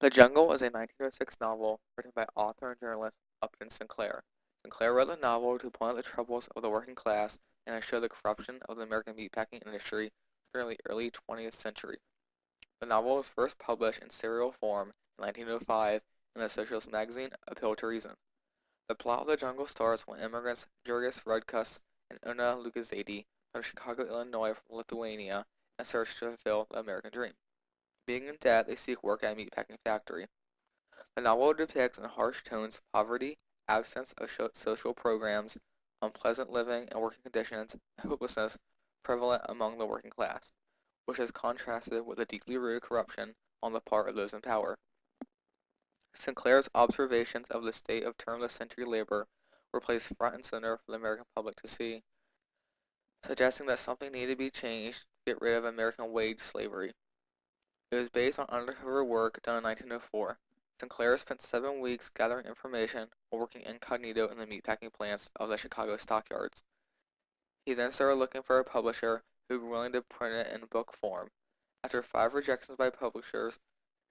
The Jungle is a 1906 novel written by author and journalist Upton Sinclair. Sinclair wrote the novel to point out the troubles of the working class and to show the corruption of the American meatpacking industry during the early 20th century. The novel was first published in serial form in 1905 in the socialist magazine Appeal to Reason. The plot of The Jungle starts when immigrants Jurgis Rudkus and Una Lukaszady from Chicago, Illinois from Lithuania in search to fulfill the American dream. Being in debt, they seek work at a meatpacking factory. The novel depicts in harsh tones poverty, absence of social programs, unpleasant living and working conditions, and hopelessness prevalent among the working class, which is contrasted with the deeply rooted corruption on the part of those in power. Sinclair's observations of the state of turn-of-the-century labor were placed front and center for the American public to see, suggesting that something needed to be changed to get rid of American wage slavery. It was based on undercover work done in 1904. Sinclair spent 7 weeks gathering information while working incognito in the meatpacking plants of the Chicago stockyards. He then started looking for a publisher who would be willing to print it in book form. After 5 rejections by publishers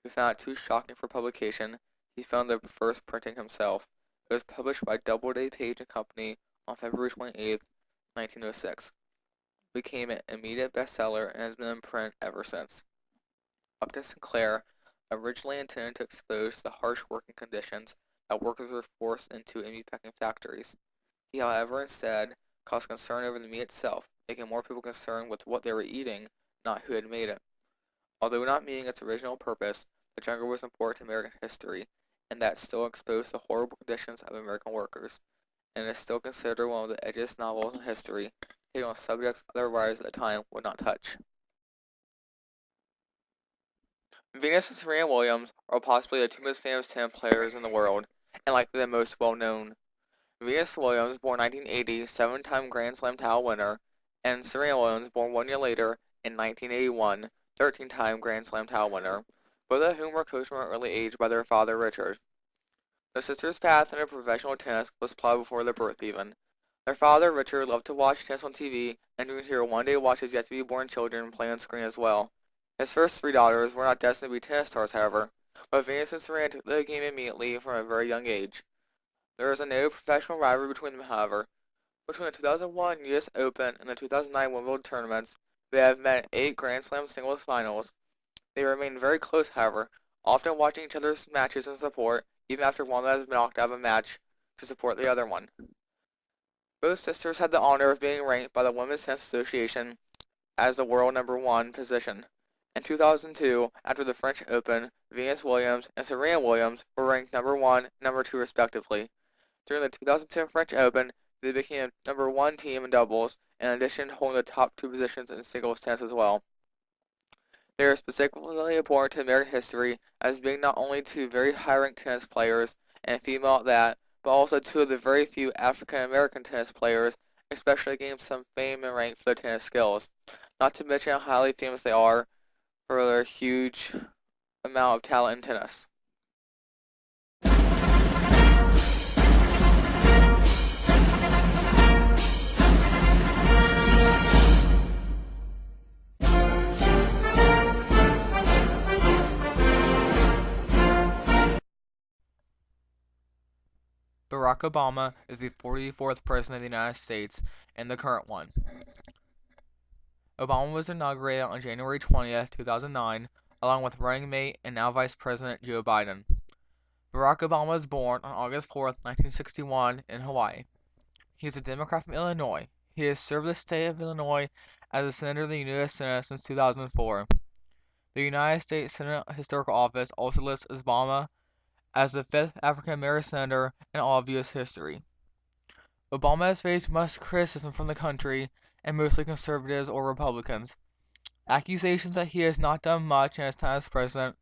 who found it too shocking for publication, he found the first printing himself. It was published by Doubleday, Page and Company on February 28, 1906. It became an immediate bestseller and has been in print ever since. Upton Sinclair originally intended to expose the harsh working conditions that workers were forced into in meatpacking factories. He, however, instead caused concern over the meat itself, making more people concerned with what they were eating, not who had made it. Although not meeting its original purpose, The Jungle was important to American history, and that still exposed the horrible conditions of American workers, and is still considered one of the edgiest novels in history, hitting on subjects other writers at the time would not touch. Venus and Serena Williams are possibly the two most famous tennis players in the world, and likely the most well-known. Venus Williams, born 1980, 7-time Grand Slam title winner, and Serena Williams, born 1 year later in 1981, 13-time Grand Slam title winner, both of whom were coached from an early age by their father Richard. The sisters' path into professional tennis was plotted before their birth even. Their father Richard loved to watch tennis on TV, and dreamed he would one day watch his yet-to-be-born children play on screen as well. His first 3 daughters were not destined to be tennis stars, however, but Venus and Serena took the game immediately from a very young age. There is a no professional rivalry between them, however. Between the 2001 U.S. Open and the 2009 Wimbledon tournaments, they have met in 8 Grand Slam singles finals. They remain very close, however, often watching each other's matches in support, even after one has been knocked out of a match to support the other one. Both sisters had the honor of being ranked by the Women's Tennis Association as the world #1 position. In 2002, after the French Open, Venus Williams and Serena Williams were ranked #1 and #2 respectively. During the 2010 French Open, they became #1 team in doubles, in addition to holding the top 2 positions in singles tennis as well. They are specifically important to American history as being not only 2 very high-ranked tennis players, and female at that, but also 2 of the very few African-American tennis players, especially gaining some fame and rank for their tennis skills. Not to mention how highly famous they are for their huge amount of talent in tennis. Barack Obama is the 44th President of the United States and the current one. Obama was inaugurated on January 20th, 2009, along with running mate and now Vice President Joe Biden. Barack Obama was born on August 4th, 1961, in Hawaii. He is a Democrat from Illinois. He has served the state of Illinois as a senator in the U.S. Senate since 2004. The United States Senate Historical Office also lists Obama as the 5th African-American senator in all of U.S. history. Obama has faced much criticism from the country, and mostly conservatives or Republicans. Accusations that he has not done much in his time as president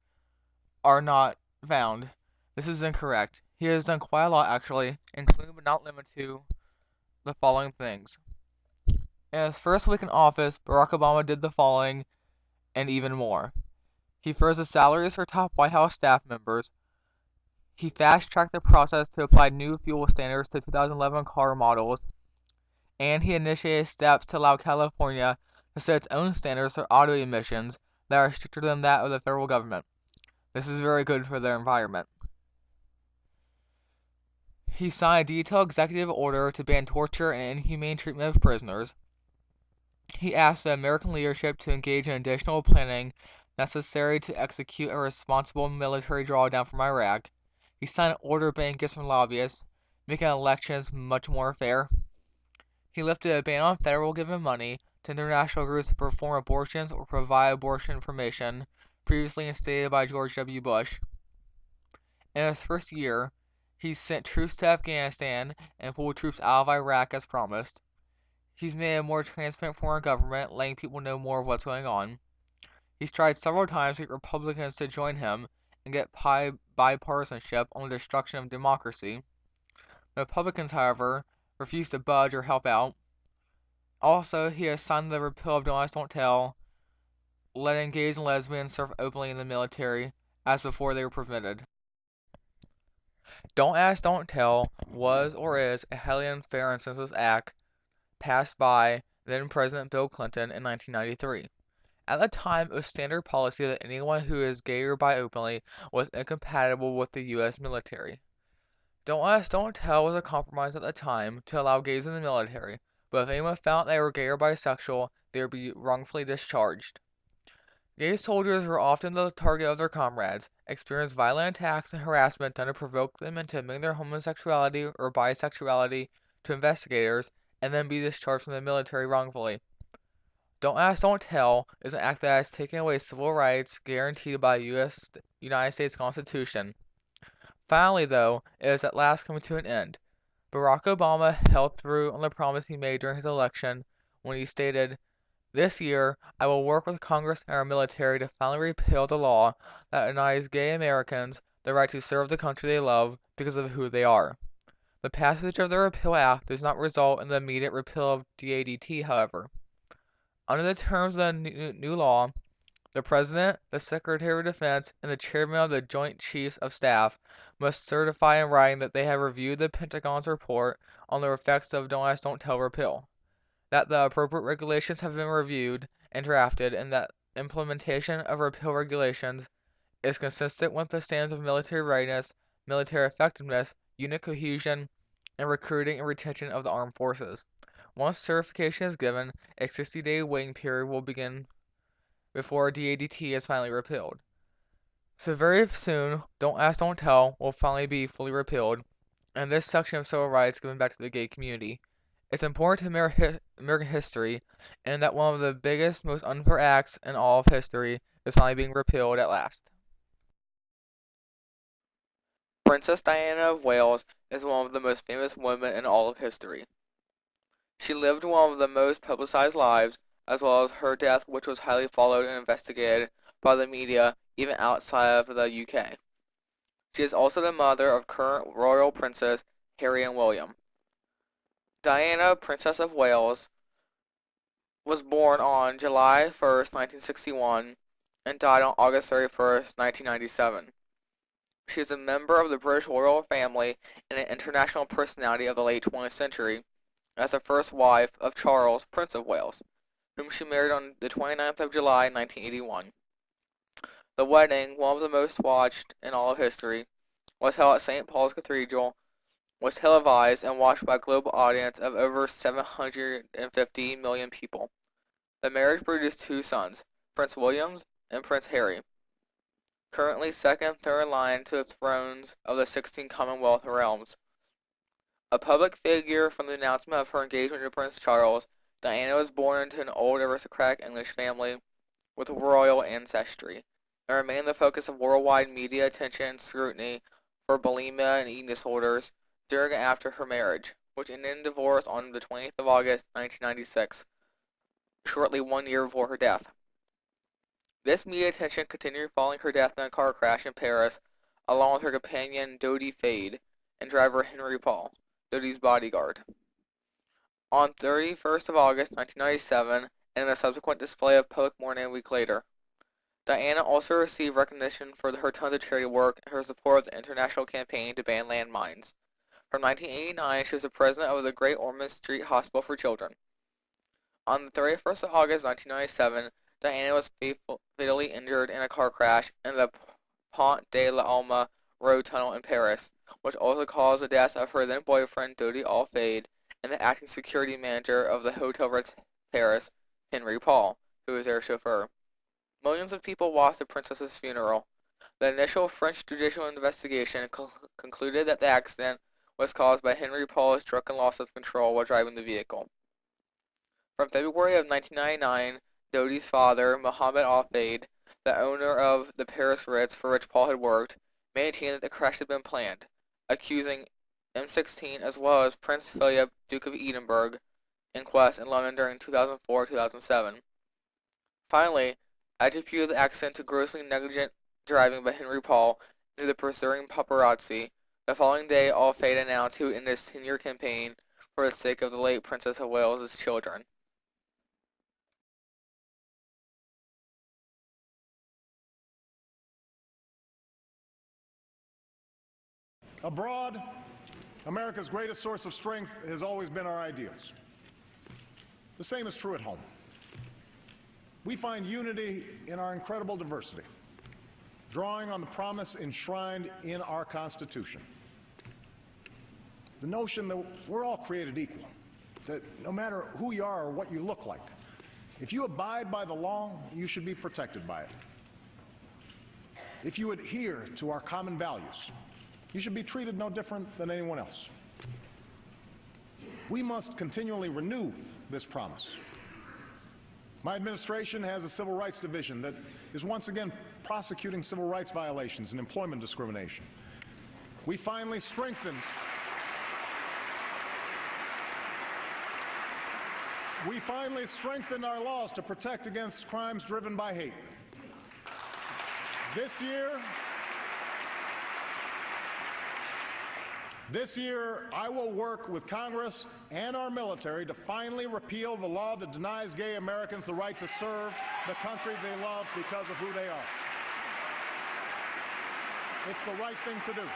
are not found. This is incorrect. He has done quite a lot, actually, including but not limited to the following things. In his first week in office, Barack Obama did the following and even more. He froze the salaries for top White House staff members. He fast-tracked the process to apply new fuel standards to 2011 car models, and he initiated steps to allow California to set its own standards for auto emissions that are stricter than that of the federal government. This is very good for their environment. He signed a detailed executive order to ban torture and inhumane treatment of prisoners. He asked the American leadership to engage in additional planning necessary to execute a responsible military drawdown from Iraq. He signed an order banning gifts from lobbyists, making elections much more fair. He lifted a ban on federal given money to international groups to perform abortions or provide abortion information, previously instated by George W. Bush. In his first year, he sent troops to Afghanistan and pulled troops out of Iraq as promised. He's made a more transparent form of government, letting people know more of what's going on. He's tried several times to get Republicans to join him and get bipartisanship on the destruction of democracy. The Republicans, however, refuse to budge or help out. Also, he has signed the repeal of Don't Ask, Don't Tell, letting gays and lesbians serve openly in the military, as before they were prevented. Don't Ask, Don't Tell was or is a highly unfair and senseless act passed by then President Bill Clinton in 1993. At the time, it was standard policy that anyone who is gay or bi openly was incompatible with the U.S. military. Don't Ask, Don't Tell was a compromise at the time to allow gays in the military, but if anyone found they were gay or bisexual, they would be wrongfully discharged. Gay soldiers were often the target of their comrades, experienced violent attacks and harassment done to provoke them into admitting their homosexuality or bisexuality to investigators, and then be discharged from the military wrongfully. Don't Ask, Don't Tell is an act that has taken away civil rights guaranteed by the United States Constitution. Finally, though, it is at last coming to an end. Barack Obama held through on the promise he made during his election when he stated, "This year, I will work with Congress and our military to finally repeal the law that denies gay Americans the right to serve the country they love because of who they are." The passage of the Repeal Act does not result in the immediate repeal of DADT, however. Under the terms of the new law, the President, the Secretary of Defense, and the Chairman of the Joint Chiefs of Staff must certify in writing that they have reviewed the Pentagon's report on the effects of Don't Ask, Don't Tell repeal, that the appropriate regulations have been reviewed and drafted, and that implementation of repeal regulations is consistent with the standards of military readiness, military effectiveness, unit cohesion, and recruiting and retention of the armed forces. Once certification is given, a 60-day waiting period will begin before DADT is finally repealed. So very soon, Don't Ask, Don't Tell will finally be fully repealed, and this section of civil rights given back to the gay community. It's important to American history, and that one of the biggest, most unfair acts in all of history is finally being repealed at last. Princess Diana of Wales is one of the most famous women in all of history. She lived one of the most publicized lives, as well as her death, which was highly followed and investigated by the media even outside of the UK. She is also the mother of current royal princes Harry and William. Diana, Princess of Wales, was born on July 1st, 1961, and died on August 31st, 1997. She is a member of the British royal family and an international personality of the late 20th century, as the first wife of Charles, Prince of Wales, whom she married on the 29th of July, 1981. The wedding, one of the most watched in all of history, was held at St. Paul's Cathedral, was televised and watched by a global audience of over 750 million people. The marriage produced two sons, Prince William and Prince Harry, currently second and third in line to the thrones of the 16 Commonwealth realms. A public figure from the announcement of her engagement to Prince Charles, Diana was born into an old aristocratic English family with royal ancestry, and remained the focus of worldwide media attention and scrutiny for bulimia and eating disorders during and after her marriage, which ended in divorce on the 20th of August, 1996, shortly 1 year before her death. This media attention continued following her death in a car crash in Paris, along with her companion Dodi Fade and driver Henry Paul, Dodi's bodyguard. On 31st of August, 1997, and in a subsequent display of public mourning a week later, Diana also received recognition for her tons of charity work and her support of the international campaign to ban landmines. From 1989, she was the president of the Great Ormond Street Hospital for Children. On the 31st of August, 1997, Diana was fatally injured in a car crash in the Pont de l'Alma road tunnel in Paris, which also caused the deaths of her then boyfriend Dodi Al-Fayed and the acting security manager of the Hotel Ritz Paris, Henry Paul, who was their chauffeur. Millions of people watched the princess's funeral. The initial French judicial investigation concluded that the accident was caused by Henry Paul's drunken loss of control while driving the vehicle. From February of 1999, Dodi's father, Mohammed Al-Fayed, the owner of the Paris Ritz for which Paul had worked, maintained that the crash had been planned, accusing M16 as well as Prince Philip, Duke of Edinburgh, inquest in London during 2004-2007. Finally, attributed the accident to grossly negligent driving by Henry Paul and to the pursuing paparazzi. The following day, Al-Fayed announced he would end his 10-year campaign for the sake of the late Princess of Wales' children. Abroad, America's greatest source of strength has always been our ideas. The same is true at home. We find unity in our incredible diversity, drawing on the promise enshrined in our Constitution. The notion that we're all created equal, that no matter who you are or what you look like, if you abide by the law, you should be protected by it. If you adhere to our common values, you should be treated no different than anyone else. We must continually renew this promise. My administration has a civil rights division that is once again prosecuting civil rights violations and employment discrimination. We finally strengthened our laws to protect against crimes driven by hate. This year, I will work with Congress and our military to finally repeal the law that denies gay Americans the right to serve the country they love because of who they are. It's the right thing to do.